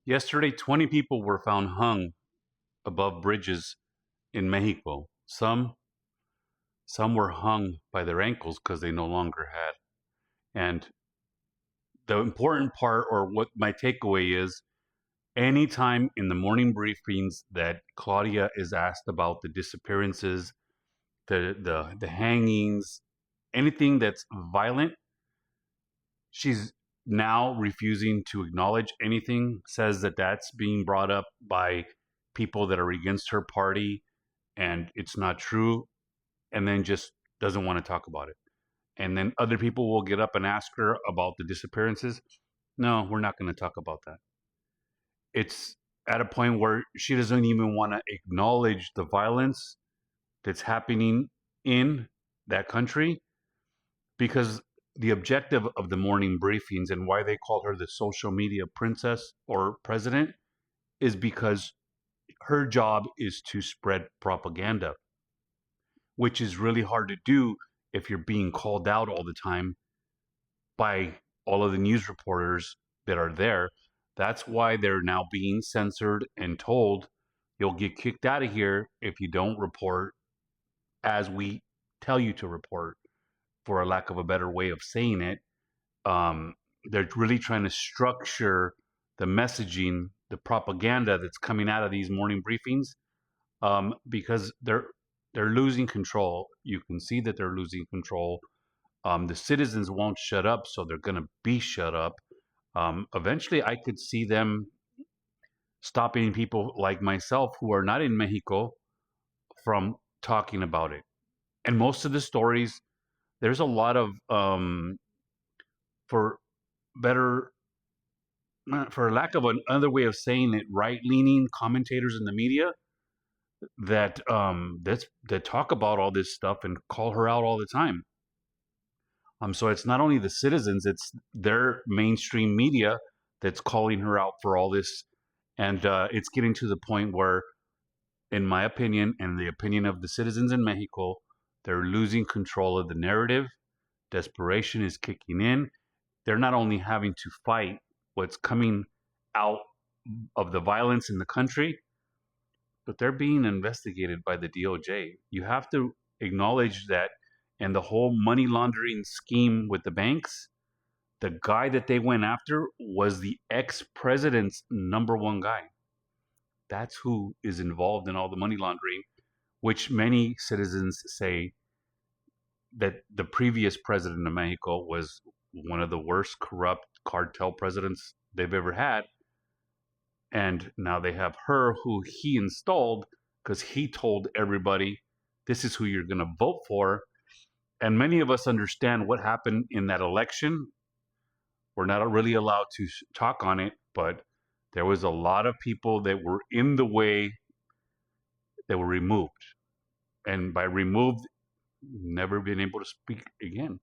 Yesterday, 20 people were found hung above bridges in Mexico. Some were hung by their ankles because they no longer had. And the important part, or what my takeaway is, anytime in the morning briefings that Claudia is asked about the disappearances, the hangings, anything that's violent, she's now refusing to acknowledge anything, says that that's being brought up by people that are against her party and it's not true, and then just doesn't want to talk about it. And then other people will get up and ask her about the disappearances. No, we're not going to talk about that. It's at a point where she doesn't even want to acknowledge the violence that's happening in that country, because the objective of the morning briefings and why they called her the social media princess or president is because her job is to spread propaganda, which is really hard to do if you're being called out all the time by all of the news reporters that are there. That's why they're now being censored and told you'll get kicked out of here if you don't report as we tell you to report, for a lack of a better way of saying it. Um, they're really trying to structure the messaging, the propaganda that's coming out of these morning briefings, because they're losing control. You can see that they're losing control. The citizens won't shut up, so they're going to be shut up. Eventually, I could see them stopping people like myself who are not in Mexico from talking about it. And most of the stories, there's a lot of, for better, for lack of another way of saying it, right leaning commentators in the media that talk about all this stuff and call her out all the time. So it's not only the citizens, it's their mainstream media that's calling her out for all this. And it's getting to the point where, in my opinion, and the opinion of the citizens in Mexico, they're losing control of the narrative. Desperation is kicking in. They're not only having to fight what's coming out of the violence in the country, but they're being investigated by the DOJ. You have to acknowledge that. And the whole money laundering scheme with the banks, the guy that they went after was the ex president's number one guy. That's who is involved in all the money laundering, which many citizens say that the previous president of Mexico was one of the worst corrupt cartel presidents they've ever had. And now they have her, who he installed because he told everybody, this is who you're going to vote for. And many of us understand what happened in that election. We're not really allowed to talk on it, but there was a lot of people that were in the way that were removed. And by removed, never been able to speak again.